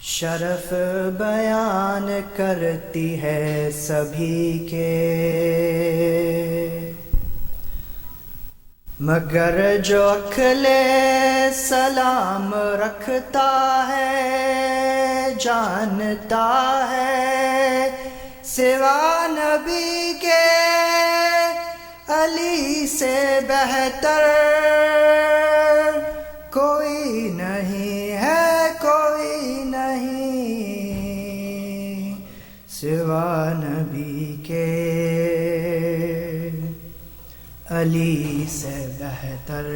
شرف بیان کرتی ہے سبھی کے، مگر جو عقل سلام رکھتا ہے جانتا ہے سوا نبی کے علی سے بہتر کوئی نہیں ہے، کوئی نہیں سوا نبی کے علی سے بہتر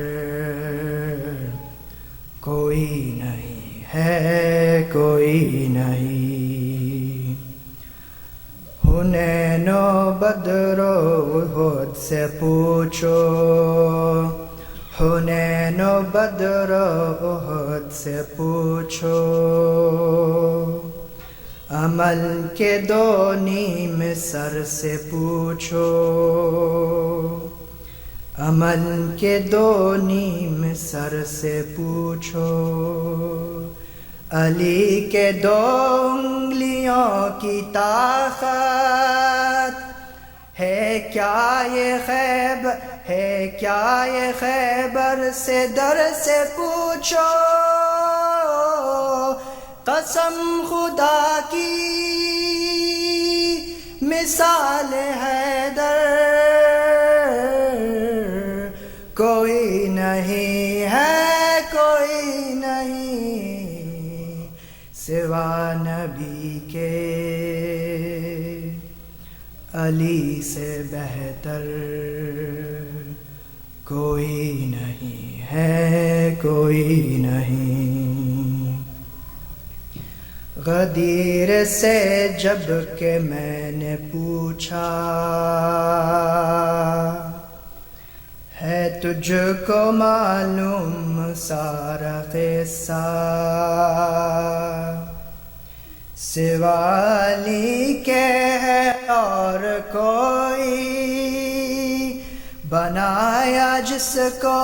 کوئی نہیں ہے، کوئی نہیں۔ حنین و بدر و احد سے پوچھو، حنین و بدر و احد سے پوچھو، عمل کے دو نیم سر سے پوچھو، عمل کے دو نیم سر سے پوچھو، علی کے دو انگلیوں کی طاقت ہے کیا یہ خیبر، ہے کیا یہ خیبر سے در سے پوچھو، قسم خدا کی مثال حیدر کوئی نہیں ہے، کوئی نہیں سوا نبی کے علی سے بہتر کوئی نہیں ہے، کوئی نہیں۔ غدیر سے جب کہ میں نے پوچھا ہے تجھ کو معلوم سارا قصہ، سوا علی کے ہے اور کوئی بنایا جس کو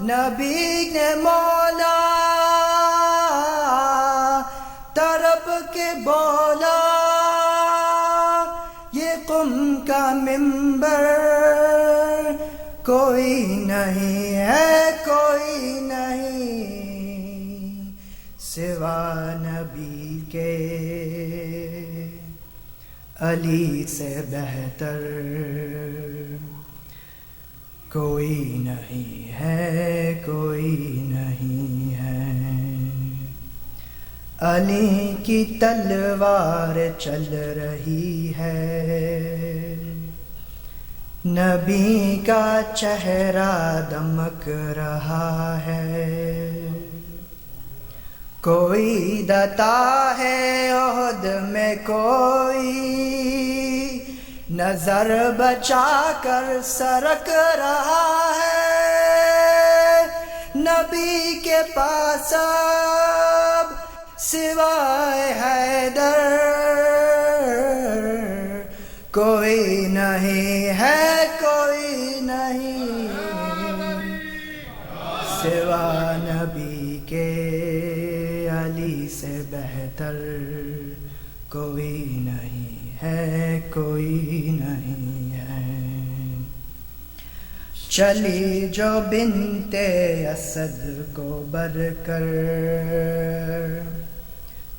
نبی نے مولا، طرب کے بولا یہ قم کا منبر کوئی نہیں ہے، کوئی نہیں سوا نبی کے علی سے بہتر کوئی نہیں ہے، کوئی نہیں ہے۔ علی کی تلوار چل رہی ہے، نبی کا چہرہ دمک رہا ہے، کوئی دتا ہے عہد میں، کوئی نظر بچا کر سرک رہا ہے، نبی کے پاس اب سوائے حیدر کوئی نہیں ہے، کوئی نہیں سوا نبی کے علی سے بہتر کوئی نہیں ہے، کوئی نہیں ہے۔ چلی جو بنت اسد کو بر کر،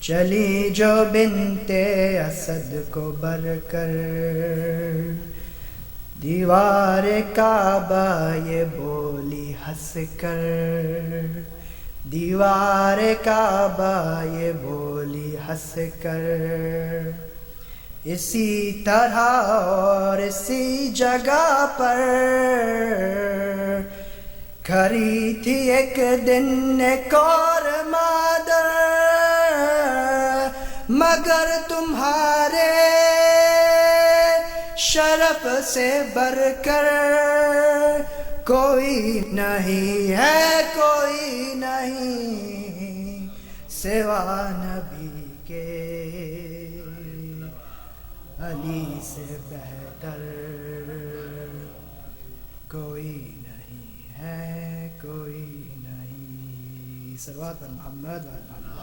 چلی جو بنت اسد کو بر کر، دیوار کعبہ یہ بولی ہنس کر، دیوار کعبہ یہ بولی ہنس کر، اسی طرح اور اسی جگہ پر کھڑی تھی ایک دن ایک اور مادر، مگر تمہارے شرف سے بڑھ کر کوئی نہیں ہے، کوئی نہیں سوا نبی کے علی سے بہتر کوئی نہیں ہے، کوئی نہیں۔ صلوات پر محمد و علی محمد۔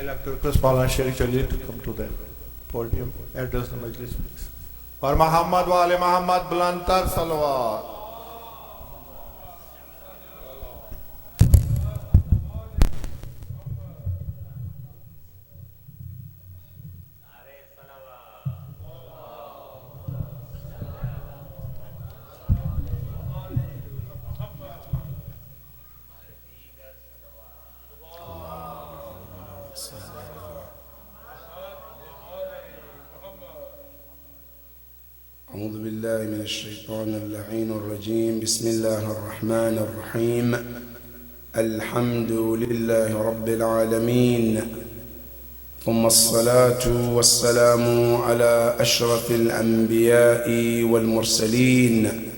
I'd like to request Maulana Sharif Ali to come to the podium, address the Majlis. For Muhammad wa Ali Muhammad Bulantar Salawat. أعوذ بالله من الشيطان اللعين الرجيم. بسم الله الرحمن الرحيم. الحمد لله رب العالمين، ثم الصلاة والسلام على أشرف الأنبياء والمرسلين،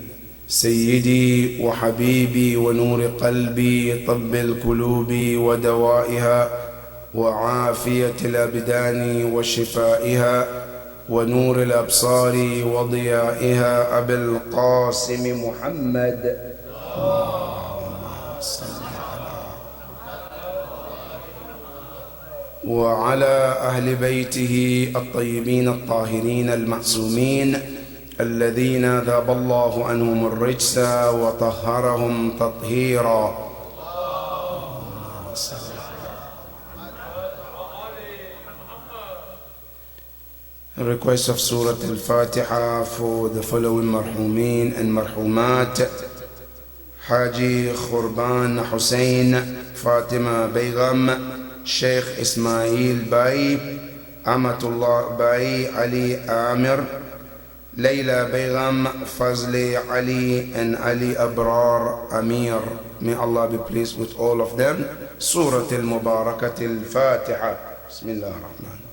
سيدي وحبيبي ونور قلبي، طب القلوب ودوائها وعافية الأبدان وشفائها ونور الأبصار وضيائها، أبي القاسم محمد وعلى أهل بيته الطيبين الطاهرين المعصومين الذين ذاب الله عنهم الرجس وطهرهم تطهيرا. Request of Surah Al-Fatiha for the following marhumin and marhumat: Haji Khurban Hussein, Fatima Begum, Sheikh Ismail Bai, Amatullah Bai, Ali Amir, Layla Begum, Fazli Ali, and Ali Abrar Amir. May Allah be pleased with all of them. Surah Al-Mubarakat Al-Fatiha. Bismillah ar-Rahman.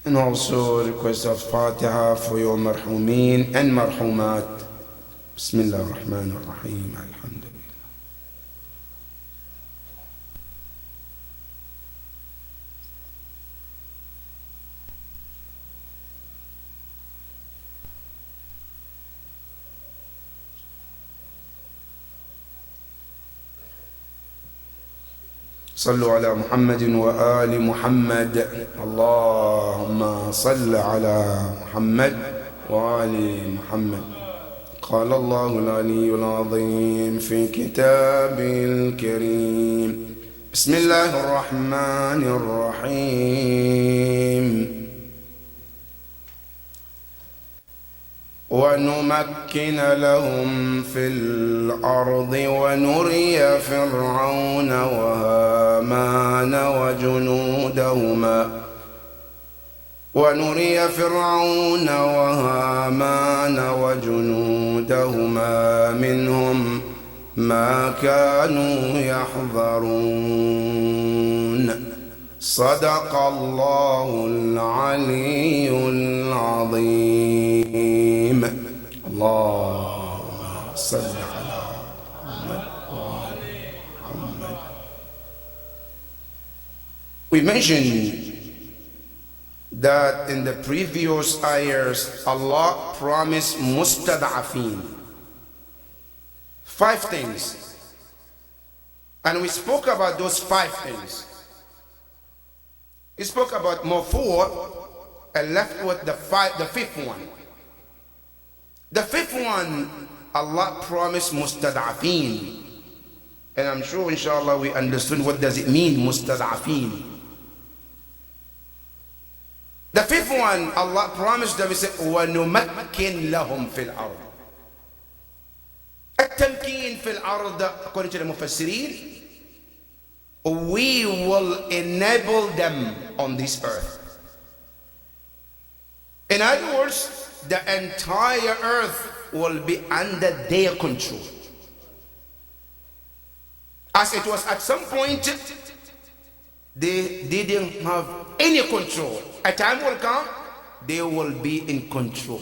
And also request of Fatiha for your marhumin and marhumat. Bismillah ar-Rahman ar-Rahim. Alhamdulillah. صلوا على محمد وآل محمد. اللهم صل على محمد وآل محمد. قال الله العلي العظيم في كتابه الكريم: بسم الله الرحمن الرحيم. ونمكن لهم في الأرض ونري فرعون وهامان وجنودهما منهم ما كانوا يحذرون. صدق الله العلي العظيم. اللهم صل على محمد وآل محمد. We mentioned that in the previous ayahs Allah promised mustad'afin 5 things, and we spoke about those 5 things. He spoke about more 4 and left with the 5th one. The 5th one, Allah promised mustad'afin. And I'm sure inshallah we understood what does it mean, mustad'afin. The 5th one, Allah promised them, He said, وَنُمَكِّنْ لَهُمْ فِي الْأَرْضِ. التمكين في الأرض, according to the Mufassirin, we will enable them on this earth. In other words, the entire earth will be under their control. As it was at some point, they didn't have any control. A time will come, they will be in control.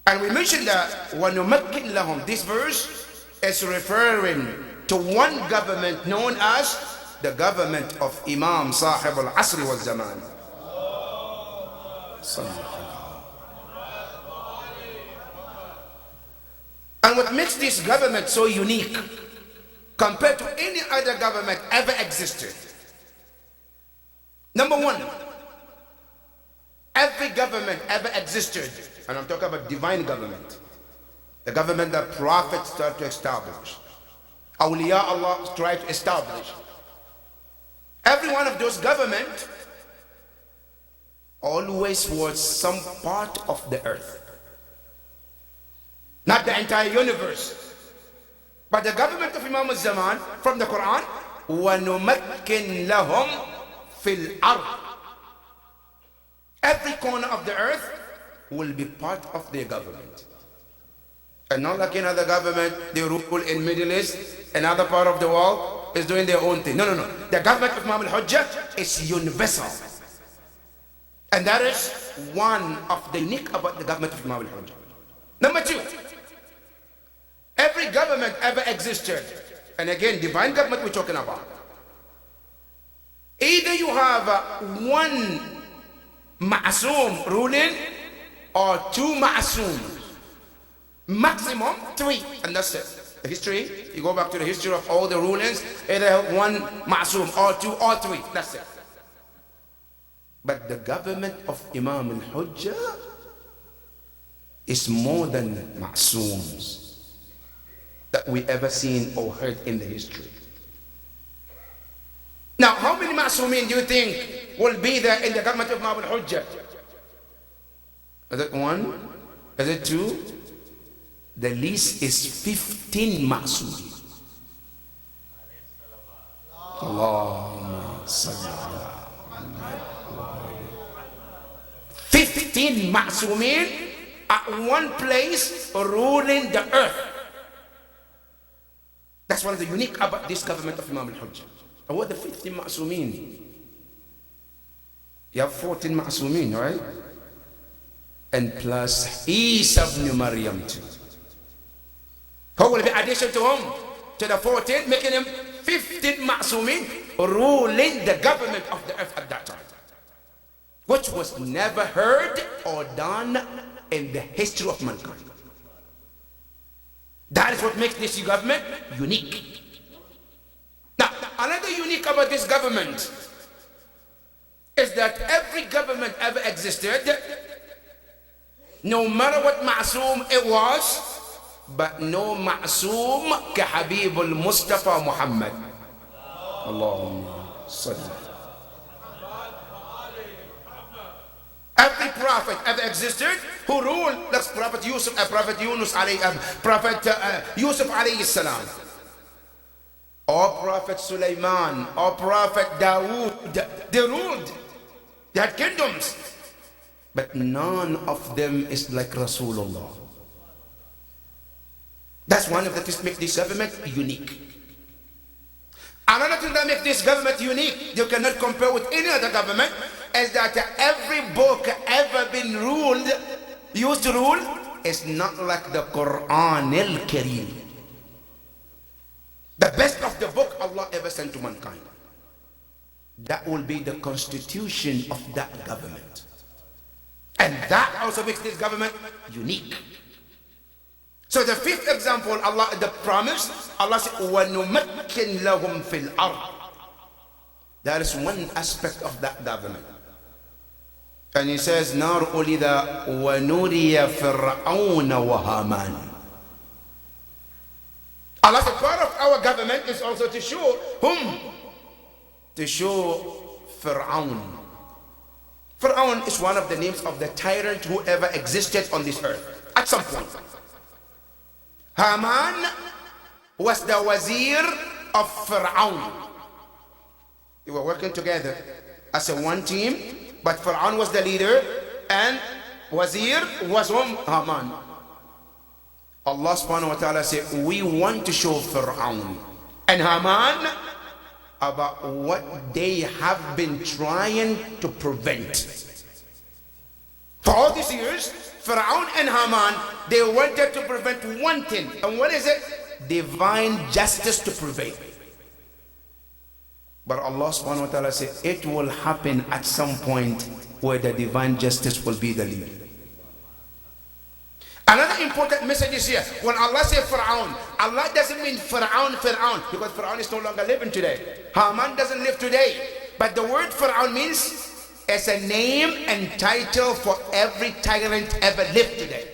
And we mentioned that وَنُمَكِّنْ لَهُمْ, this verse is referring to one government known as the government of Imam Sahib al-Asri wal-Zaman. And what makes this government so unique compared to any other government ever existed? Number one, every government ever existed, and I'm talking about divine government, the government that prophets start to establish, awliya Allah try to establish. Every one of those governments always was some part of the earth. Not the entire universe. But the government of Imam al-Zaman from the Quran, وَنُمَكِّنْ لَهُمْ فِي الْأَرْضِ. Every corner of the earth will be part of their government. And not like another government, they rule in Middle East, another part of the world is doing their own thing. No, no, no. The government of Imam al-Hujjah is universal. And that is one of the unique about the government of Imam al-Hujjah. Number two, every government ever existed, and again, divine government we're talking about. Either you have one ma'asum ruling or two ma'asum. Maximum three, and that's it. The history, you go back to the history of all the rulings, either one ma'asum or two or three, that's it. But the government of Imam al-Hujjah is more than ma'asums that we ever seen or heard in the history. Now, how many ma'asumin do you think will be there in the government of Imam al-Hujjah? Is it one? Is it two? The least is 15 ma'asumin. Allahumma salli ala Muhammad. 15 ma'asumin at one place ruling the earth. That's one of the unique about this government of Imam al-Hujjah. And what the 15 ma'asumin? You have 14 ma'asumin, right? And plus Isa ibn Maryam too. Who will be addition to him? To the 14, making him 15 ma'asumin ruling the government of the earth at that time. Which was never heard or done in the history of mankind. That is what makes this government unique. Now, another unique about this government is that every government ever existed, no matter what ma'asum it was, but no ma'asum ka Habibul Mustafa Muhammad. Allahumma salli. Every prophet ever existed who ruled, that's Prophet Yusuf, Prophet Yunus, Prophet Yusuf alayhi salam, or Prophet Sulaiman, or Prophet Dawood. They ruled, they had kingdoms, but none of them is like Rasulullah. That's one of the things that make this government unique. Another thing that makes this government unique, you cannot compare with any other government, is that every book ever been ruled, used to rule, is not like the Quran al-Kareem. The best of the book Allah ever sent to mankind. That will be the constitution of that government. And that also makes this government unique. So the fifth example, Allah, the promise, Allah said, وَنُمَكِّنْ لَهُمْ فِي الْأَرْضِ. That is one aspect of that government. And he says, نَارُ أُولِذَا وَنُرِيَ فِرْعَوْنَ وَهَامَانَ. Allah said, part of our government is also to show whom? To show Fir'aun. Fir'aun is one of the names of the tyrant who ever existed on this earth at some point. Haman was the wazir of Fir'aun. They were working together as a one team, but Fir'aun was the leader and wazir was Haman. Allah subhanahu wa ta'ala said, we want to show Fir'aun and Haman about what they have been trying to prevent. For all these years, Pharaoh and Haman, they wanted to prevent one thing. And what is it? Divine justice to prevail. But Allah subhanahu wa ta'ala said, it will happen at some point where the divine justice will be the lead. Another important message is here. When Allah says Pharaoh, Allah doesn't mean Pharaoh, because Pharaoh is no longer living today. Haman doesn't live today. But the word Pharaoh means it's a name and title for every tyrant ever lived today.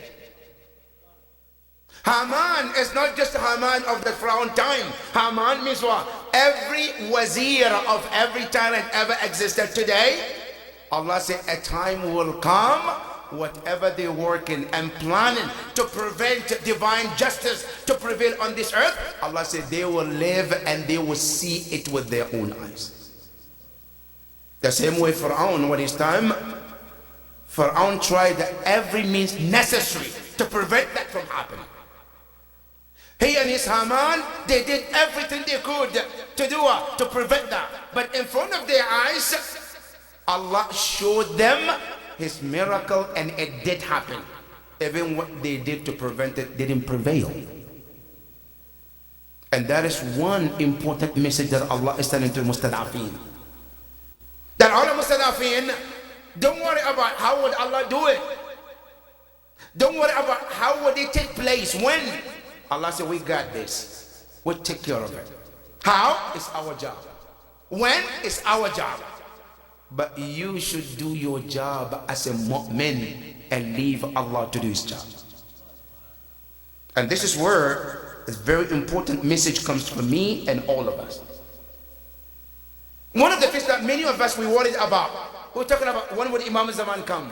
Haman is not just Haman of the Pharaoh time. Haman means what? Every wazir of every tyrant ever existed today. Allah said a time will come, whatever they're working and planning to prevent divine justice to prevail on this earth, Allah said they will live and they will see it with their own eyes. The same way Pharaoh, when his time, Pharaoh tried every means necessary to prevent that from happening. He and his Haman, they did everything they could to do to prevent that. But in front of their eyes, Allah showed them his miracle, and it did happen. Even what they did to prevent it didn't prevail. And that is one important message that Allah is telling to Mustadafin. That all the Mustadafin, don't worry about how would Allah do it. Don't worry about how would it take place. When? Allah said, we got this. We'll take care of it. How? It's our job. When? It's our job. But you should do your job as a mu'min and leave Allah to do his job. And this is where a very important message comes from me and all of us. One of the things that many of us we worried about, we're talking about when would Imam Zaman come?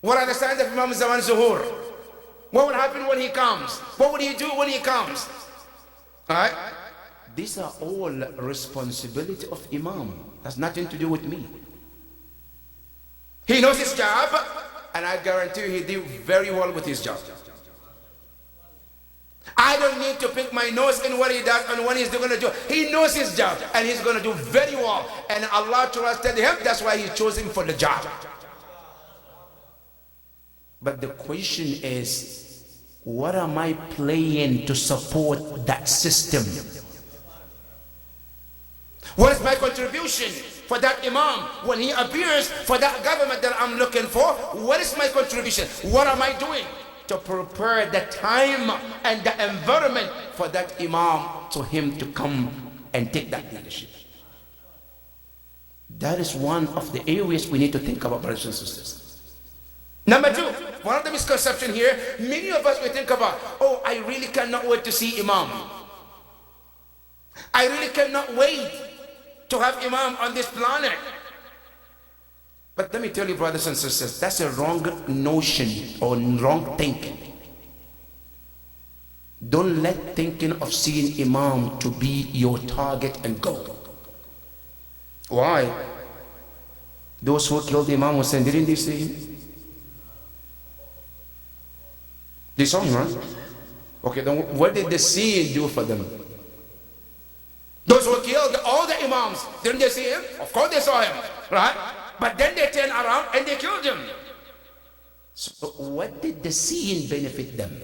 What are the signs of Imam Zaman Zuhur? What would happen when he comes? What would he do when he comes? Alright? These are all responsibility of Imam. That's nothing to do with me. He knows his job, and I guarantee you he did very well with his job. I don't need to pick my nose in what he does and what he's going to do. He knows his job, and he's going to do very well. And Allah trusted him. That's why he chose him for the job. But the question is, what am I playing to support that system? What is my contribution for that Imam when he appears for that government that I'm looking for? What is my contribution? What am I doing to prepare the time and the environment for that Imam, to him to come and take that leadership? That is one of the areas we need to think about, brothers and sisters. Number two, one of the misconceptions here, many of us we think about, oh, I really cannot wait to see Imam. I really cannot wait to have Imam on this planet. But let me tell you, brothers and sisters, that's a wrong notion or wrong thinking. Don't let thinking of seeing Imam to be your target and goal. Why? Those who killed Imam Hussein, didn't they see him? They saw him, right? Okay, then what did the seeing do for them? Those who killed all the Imams, didn't they see him? Of course they saw him, right? But then they turned around and they killed him. So what did the seeing benefit them?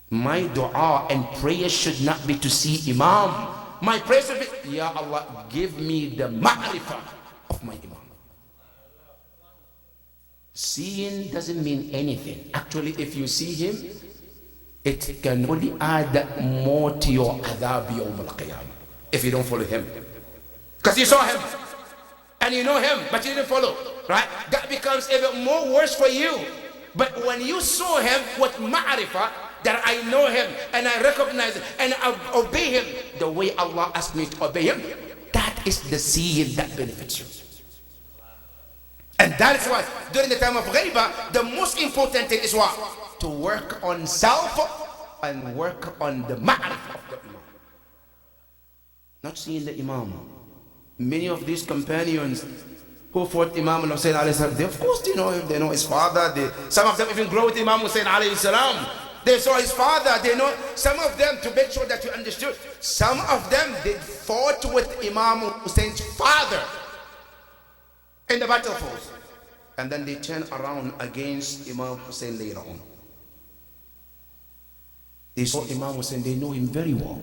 My dua and prayer should not be to see Imam. My prayer should be, Ya Allah, give me the ma'rifah of my Imam. Seeing doesn't mean anything. Actually, if you see him, it can only add more to your adhab yawm al-qiyamah if you don't follow him. Because you saw him and you know him, but you didn't follow, right? That becomes even more worse for you. But when you saw him with ma'rifah, that I know him and I recognize him and I obey him the way Allah asked me to obey him, that is the seeing that benefits you. And that is why during the time of ghaibah, the most important thing is what? To work on self and work on the ma'rifah of the Imam. Not seeing the Imam. Many of these companions who fought Imam Hussein alayhi salam, they, of course they know him, they know his father. Some of them even grew with Imam Hussein alayhi salam. They saw his father, they know. Some of them, to make sure that you understood, some of them, they fought with Imam Hussein's father. in the battlefield. And then they turn around against Imam Hussein later on. They saw Imam Hussein, they know him very well.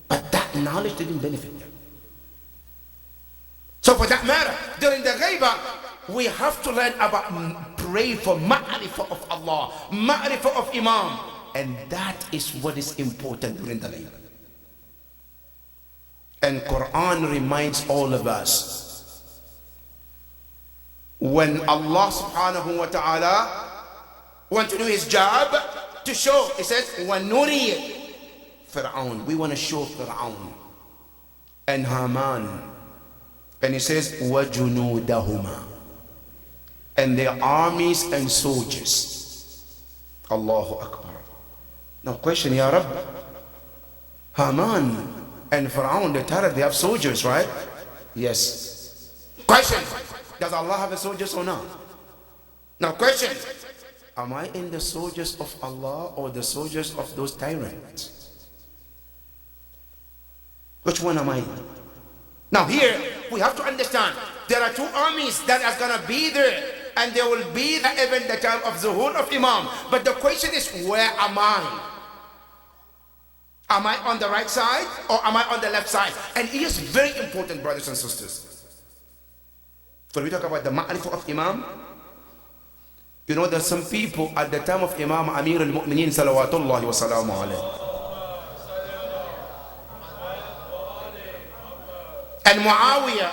But that knowledge didn't benefit them. So for that matter, during the ghaibah, we have to learn about pray for ma'rifah of Allah, ma'rifah of Imam. And that is what is important during the ghaibah. And Quran reminds all of us, when Allah subhanahu wa ta'ala want to do his job to show, he says, وَنُرِيَ Fir'aun, we want to show Fir'aun and Haman. And he says, وَجُنُودَهُمَا, and their armies and soldiers. Allahu Akbar. Now question, Ya Rabb, Haman and Fir'aun, they're tired, they have soldiers, right? Yes. Question, does Allah have a soldiers or not? Now question, am I in the soldiers of Allah or the soldiers of those tyrants? Which one am I in? Now here, we have to understand, there are two armies that are going to be there, and they will be there even the time of Zuhur of Imam. But the question is, where am I? Am I on the right side or am I on the left side? And it is very important, brothers and sisters. When we talk about the ma'rifah of Imam, you know that some people at the time of Imam Amir al-Mu'mineen salawatullahi wa salamu alayhi, and Muawiyah,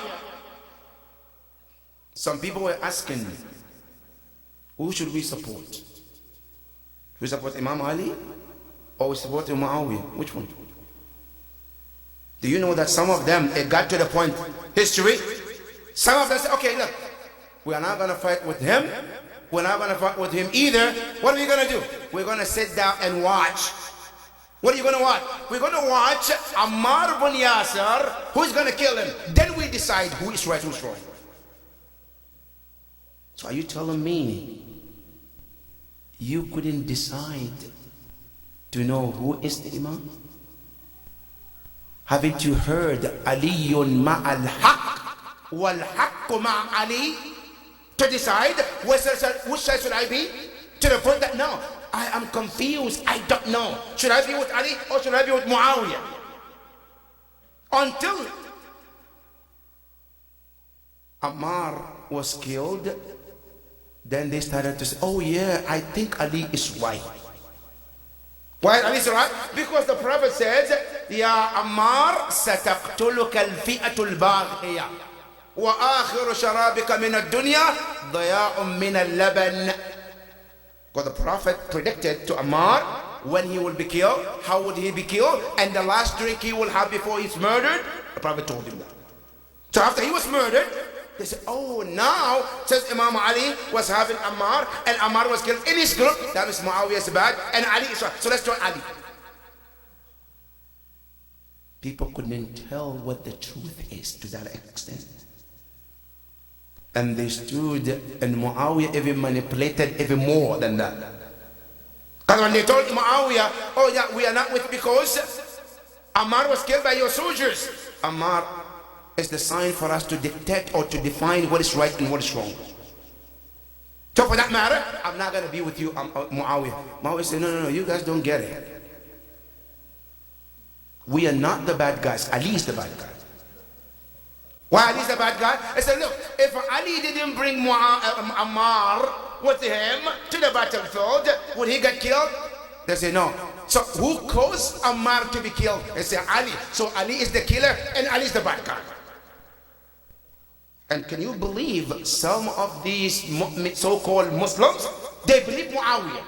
some people were asking, who should we support? Should we support Imam Ali or we support Muawiyah? Which one? Do you know that some of them, it got to the point, history, some of them said, okay, look, we are not going to fight with him, we're not going to fight with him either. What are we going to do? We're going to sit down and watch. What are you going to watch? We're going to watch Ammar bin Yasir, who's going to kill him. Then we decide who is right, who's wrong. So are you telling me you couldn't decide to know who is the Imam? Haven't you heard Aliyun ma'al haqq wal haqqu ma'a Ali? To decide which side should I be? To the point that now I am confused, I don't know. Should I be with Ali or should I be with Muawiyah? Until Ammar was killed, then they started to say, oh yeah, I think Ali is right. Why Ali is right? Because the Prophet says, Ya Ammar, sataqtuluka al-fi'atu al-baghiya wa akhiru sharabika min ad-dunya daya'un min al-laban. Because the Prophet predicted to Ammar when he will be killed, how would he be killed, and the last drink he will have before he's murdered. The Prophet told him that. So after he was murdered, they said, oh, now, says Imam Ali was having Ammar, and Ammar was killed in his group. That was Muawiyah's bad, and Ali is right. So let's join Ali. People couldn't tell what the truth is to that extent. And they stood, and Muawiyah even manipulated even more than that. Because when they told Muawiyah, oh yeah, we are not with, because Ammar was killed by your soldiers. Ammar is the sign for us to dictate or to define what is right and what is wrong. So for that matter, I'm not going to be with you, Muawiyah. Muawiyah said, no, you guys don't get it. We are not the bad guys. Ali is the bad guy. Why Ali is the bad guy? I said, look, if Ali didn't bring Ammar with him to the battlefield, would he get killed? They say no. So who caused Ammar to be killed? They say Ali. So Ali is the killer and Ali is the bad guy. And can you believe some of these so-called Muslims, they believe Muawiyah?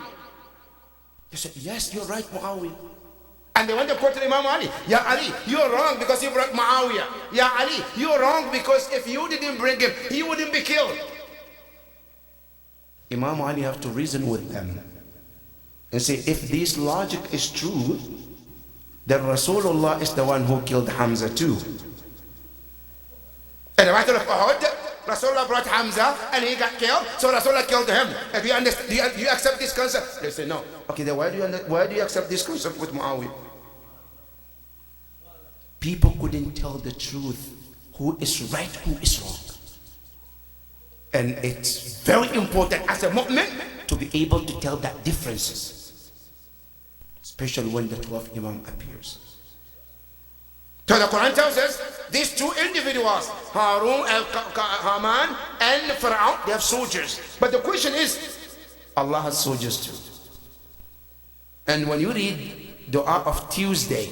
They said, yes, you're right, Muawiyah. And they went to court to Imam Ali. Ya Ali, you're wrong because you brought Muawiyah. Ya Ali, you're wrong because if you didn't bring him, he wouldn't be killed. Imam Ali have to reason with them and say, if this logic is true, then Rasulullah is the one who killed Hamza too. In the battle of Uhud, Rasulullah brought Hamza and he got killed, so Rasulullah killed him. If you understand, do you accept this concept? They say no. Okay, then why do you accept this concept with Muawiyah? People couldn't tell the truth, who is right, who is wrong. And it's very important as a mu'min to be able to tell that differences, especially when the 12th Imam appears. So the Quran tells us these two individuals, Haman and Pharaoh, they have soldiers. But the question is, Allah has soldiers too. And when you read Dua of Tuesday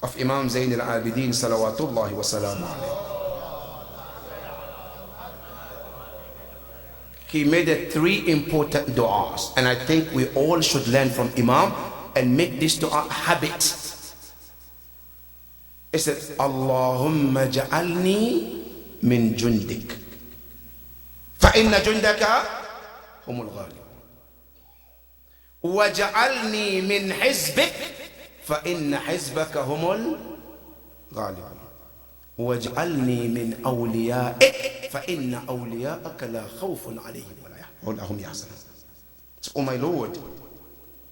of Imam Zayn al-Abidin salawatullahi wa salamu alayhi, he made it 3 important du'as, and I think we all should learn from Imam and make this du'a a habit. It says, Allahumma ja'alni min jundik fa inna jundaka humul ghalibun wa ja'alni min hizbik fa inna hizbaka humul ghalibun واجعلني من أوليائك فإن أولياءك لا خوف عليهم ولا هم يحزنون. So, oh my Lord,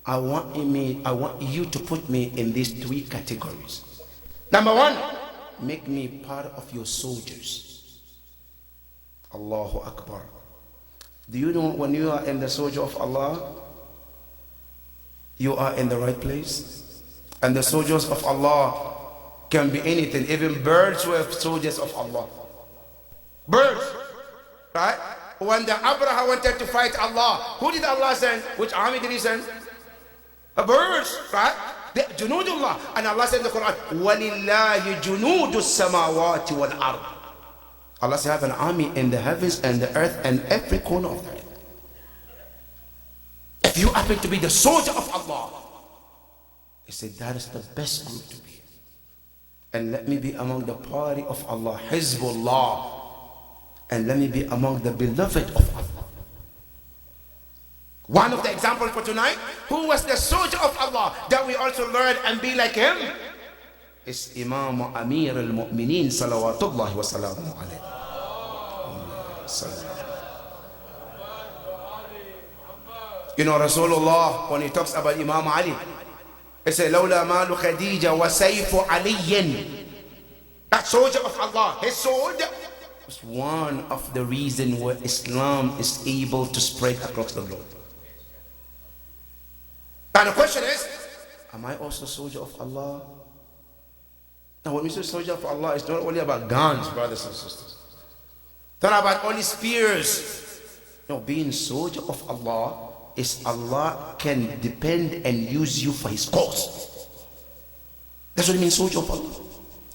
I want you to put me in these 3 categories. Number 1, make me part of your soldiers. Allahu Akbar. Do you know when you are in the soldier of Allah, you are in the right place? And the soldiers of Allah can be anything. Even birds were soldiers of Allah. Birds, right? When the Abraha wanted to fight Allah, who did Allah send? Which army did he send? Birds, right? Junudullah. And Allah said in the Quran, وَلِلَّهِ جُنُودُ السَّمَاوَاتِ وَالْأَرْضِ. Allah said, have an army in the heavens and the earth and every corner of the earth. If you happen to be the soldier of Allah, he said, that is the best group to be. And let me be among the party of Allah, Hizbullah. And let me be among the beloved of Allah. One of the examples for tonight, who was the soldier of Allah that we also learn and be like him, is Imam Amir al-Mu'mineen salawatullahi wa salamu alayhi. You know, Rasulullah, when he talks about Imam Ali, he said, لولا مال خديجة وسيف علي. That soldier of Allah, his sword was one of the reasons why Islam is able to spread across the globe. And the question is, am I also a soldier of Allah? Now when we say soldier of Allah, it's not only about guns, brothers and sisters. It's not about only spears. No, being soldier of Allah is Allah can depend and use you for his cause. That's what it means, soldier of Allah.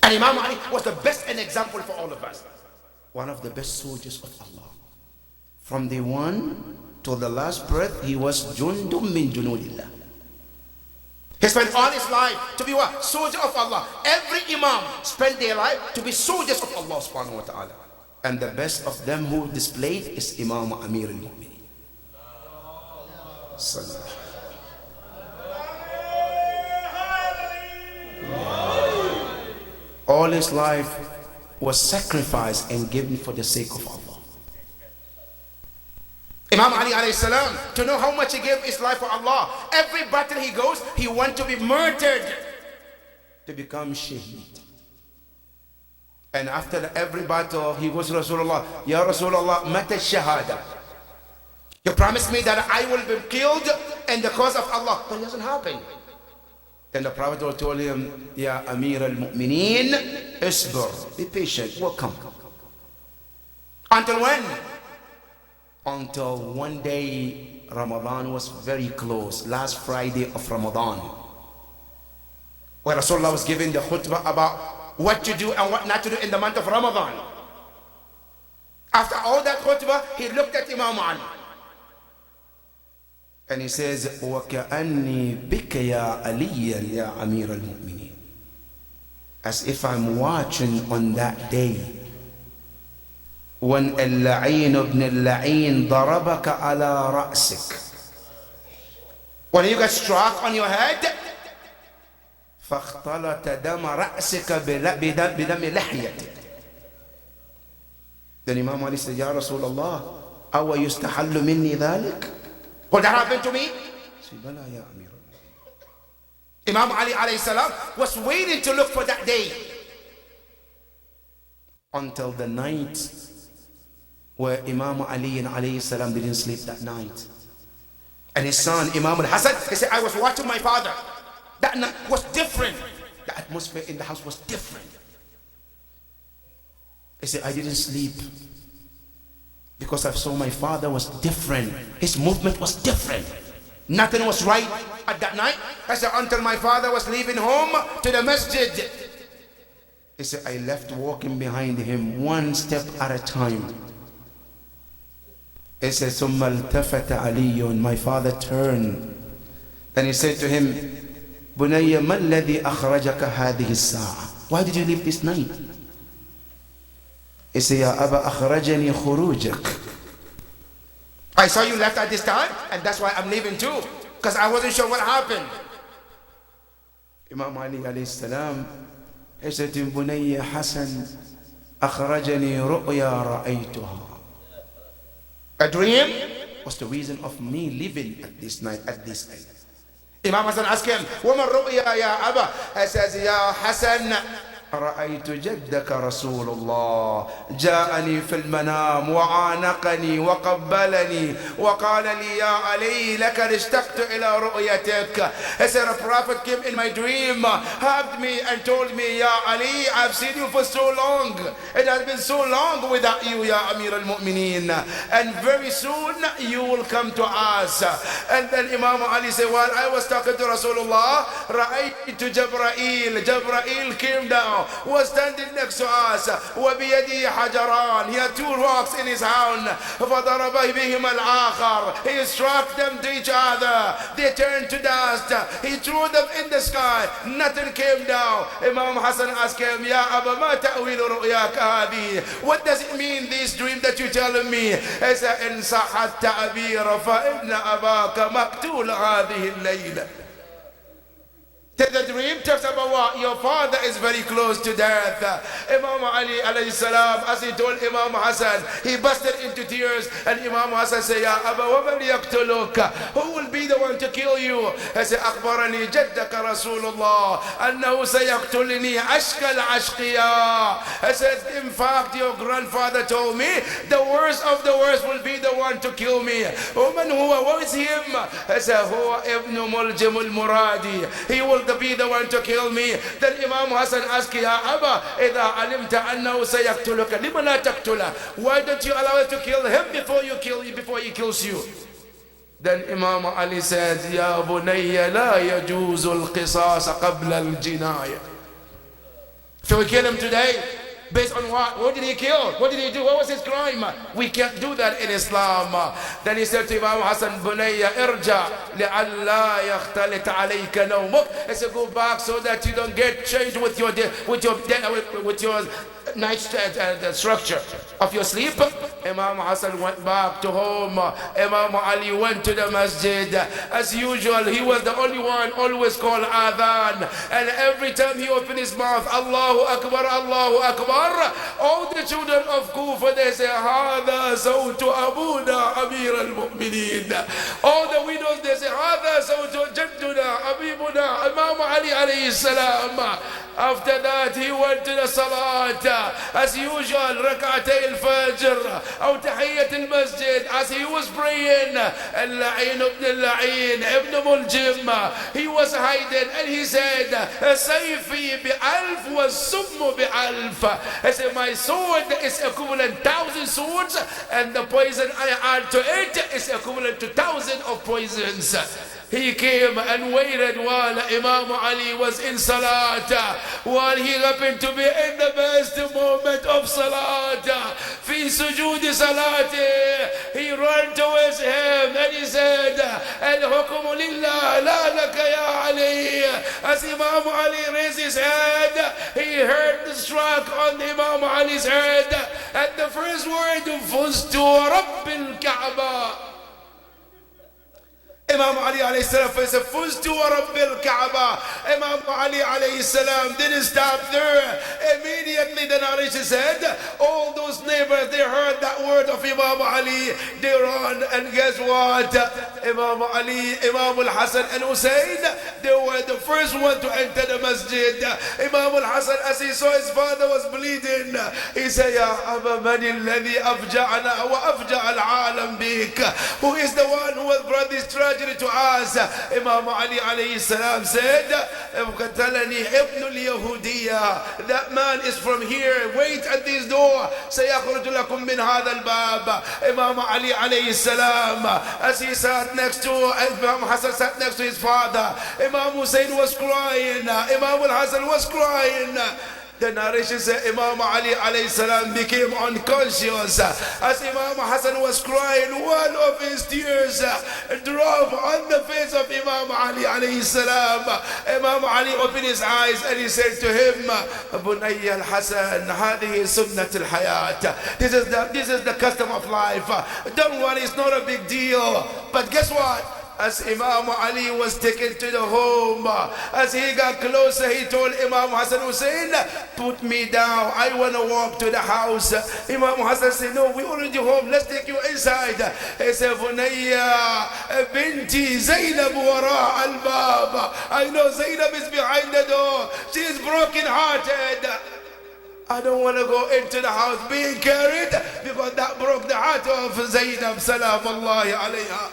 And Imam Ali was the best an example for all of us. One of the best soldiers of Allah. From the one to the last breath, he was Jundum min Junudillah. He spent all his life to be what? Soldier of Allah. Every Imam spent their life to be soldiers of Allah subhanahu wa ta'ala. And the best of them who displayed is Imam Amir al-Mu'mineen. All his life was sacrificed and given for the sake of Allah. Imam Ali alayhi salam, to know how much he gave his life for Allah. Every battle he goes, he wants to be murdered to become shaheed. And after every battle, he goes to Rasulullah, Ya Rasulullah, mata shahada. You promised me that I will be killed in the cause of Allah. But it doesn't happen. Then the Prophet told him, Ya Amir al-Mu'mineen, isbir, be patient, will come. Until when? Until one day Ramadan was very close, last Friday of Ramadan, where Rasulullah was giving the khutbah about what to do and what not to do in the month of Ramadan. After all that khutbah, he looked at Imam Ali and he says, وَكَأَنِّي بِكَ يَا عَلِيًّا يَا أَمِيرَ الْمُؤْمِنِينَ. As if I'm watching on that day when اللعين ابن اللعين ضربك على رأسك, when you get struck on your head, فاختلط them رأسك بدم لحيتك. Then Imam Ali said, Ya Rasulullah, أو يستحل مني ذلك? Will that happen to me? He said, بلى يا أمير. Imam Ali alayhi salam was waiting to look for that day until the night where Imam Ali and alayhi salam didn't sleep that night. And his son, Imam al-Hasan, he said, I was watching my father. That night was different. The atmosphere in the house was different. He said, I didn't sleep because I saw my father was different. His movement was different. Nothing was right at that night. I said, until my father was leaving home to the masjid. He said, I left walking behind him one step at a time. He said, ثُمَّ الْتَفَتَ عَلِيٌّ. My father turned and he said to him, بُنَيَّ مَا الَّذِي أَخْرَجَكَ هَذِهِ السَّاعَةِ. Why did you leave this night? He said, يَا أَبَا أَخْرَجَنِي خُرُوجَكَ. I saw you left at this time and that's why I'm leaving too, because I wasn't sure what happened. Imam Ali alayhi salam, he said to بُنَيَّ حَسَنْ أَخْرَجَنِي رُؤْيَا رَأَيْتُهَا. A dream was the reason of me living at this night, at this night. Imam Hassan asked him, وَمَا الرُّؤْيَا يَا أَبَا? He says, يَا حَسَنْ رأيت جدك رسول الله جاءني في المنام وعانقني وقبلني وقال لي يا علي لقد اشتقت إلى رؤيتك. He said, a prophet came in my dream, hugged me and told me, Ya Ali, I've seen you for so long. It has been so long without you, Ya Amir al-Mu'mineen. And very soon you will come to us. And then Imam Ali said, while I was talking to Rasulullah, رأيت Jibrail. Jabrail came down, was standing next to us. وبيده حجران. He had two rocks in his hand. فضرب بهما الآخر. He struck them to each other. They turned to dust. He threw them in the sky. Nothing came down. Imam Hassan asked him, Ya Aba, ma ta'wil ru'yak hadi? What does it mean, this dream that you're telling me? He said, in sahhat ta'bir fa inna abaka maqtul hadhihi al-layla. The dream talks about what? Your father is very close to death. Imam Ali alayhi salam, as he told Imam Hassan, he busted into tears, and Imam Hassan said, Ya Aba, وَمَنْ يَقْتُلُكَ? Who will be the one to kill you? He said, أخبرني جدك رسول الله أنه سيقتلني أشكى الأشقياء. He said, in fact, your grandfather told me the worst of the worst will be the one to kill me. وَمَنْ هُوَ? What is him? He said, هو ابن ملجم المرادي. He will be the one to kill me. Then Imam Hassan asked, Ya Aba, إذا علمت أنه سيقتلك لما لا تقتله? Why don't you allow it to kill him before he kills you? Then Imam Ali said, Ya bunayya la yajuzu al-qisas qabla al-jinaya. So we kill him today. Based on what? What did he kill? What did he do? What was his crime? We can't do that in Islam. Then he said to Imam Hassan, Bunayya irja li'alla yakhtalit alayka nawmuk. He said, go back so that you don't get changed with your night structure of your sleep. Imam Hassan went back to home. Imam Ali went to the masjid. As usual, he was the only one always called adhan. And every time he opened his mouth, Allahu Akbar, Allahu Akbar. All the children of Kufa, they say, Hada sawtu abuna Amir al-Mu'mineen. All the widows, they say, Hada sawtu jadduna Abibuna Imam Ali alayhi salam. After that, he went to the salat. As usual, rak'atay al-fajr, or tahiyyat al-masjid. As he was praying, al-la'in ibn al-la'in, ibn muljim, he was hiding, and he said, sayfi bi'alf wa summu bi'alf. He said, my sword is equivalent 1,000 swords, and the poison I add to it is equivalent to 1,000 of poisons. He came and waited while Imam Ali was in Salat, while he happened to be in the best moment of Salat. Fi sujud Salati, he ran towards him and he said, Al-hukmu lillah la laka ya Ali. As Imam Ali raised his head, he heard the struck on Imam Ali's head, and the first word, Fuztu Rabbil Kaaba. Imam Ali alayhi salam said, Fuztu wa Rabbil Kaaba. Imam Ali alayhi salam didn't stop there. Immediately the narration said, all those neighbors, they heard that word of Imam Ali, they run, and guess what? Imam Ali, Imam al-Hasan and Hussein, they were the first one to enter the masjid. Imam al-Hasan, as he saw his father was bleeding, he said, Ya Aba man alladhi afja'ana wa afja' al-alam bik. Who is the one who has brought this tragedy to us? Imam Ali alayhi salam said, that man is from here. Wait at this door. سيخرج لكم من هذا الباب. Imam Ali alayhi salam, as he sat next to Imam Hassan, sat next to his father. Imam Hussein was crying. Imam al-Hassan was crying. The narration said Imam Ali alayhi salam became unconscious. As Imam Hassan was crying, one of his tears dropped on the face of Imam Ali alayhi salam. Imam Ali opened his eyes and he said to him, Bunayya al-Hasan, hadihi sunnat al-hayat. This is the custom of life. Don't worry, it's not a big deal. But guess what? As Imam Ali was taken to the home, as he got closer, he told Imam Hassan Hussein, put me down, I want to walk to the house. Imam Hassan said, no, we already home, let's take you inside. He said, Bunayya binti Zainab wara al-bab. I know Zainab is behind the door. She is broken hearted. I don't want to go into the house being carried, because that broke the heart of Zainab salamullahi alayha.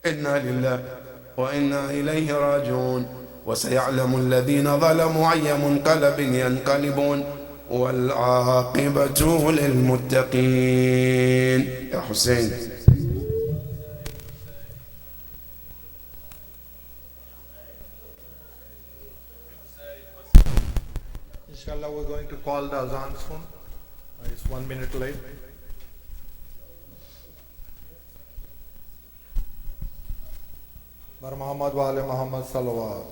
إنا لله وإنا إليه راجعون وسيعلم الذين ظلموا أي منقلب ينقلبون والعاقبة للمتقين. يا حسين. Inshallah, we're going to call the azan soon. It's 1 minute late. Bar Muhammad wa ali Muhammad salawat.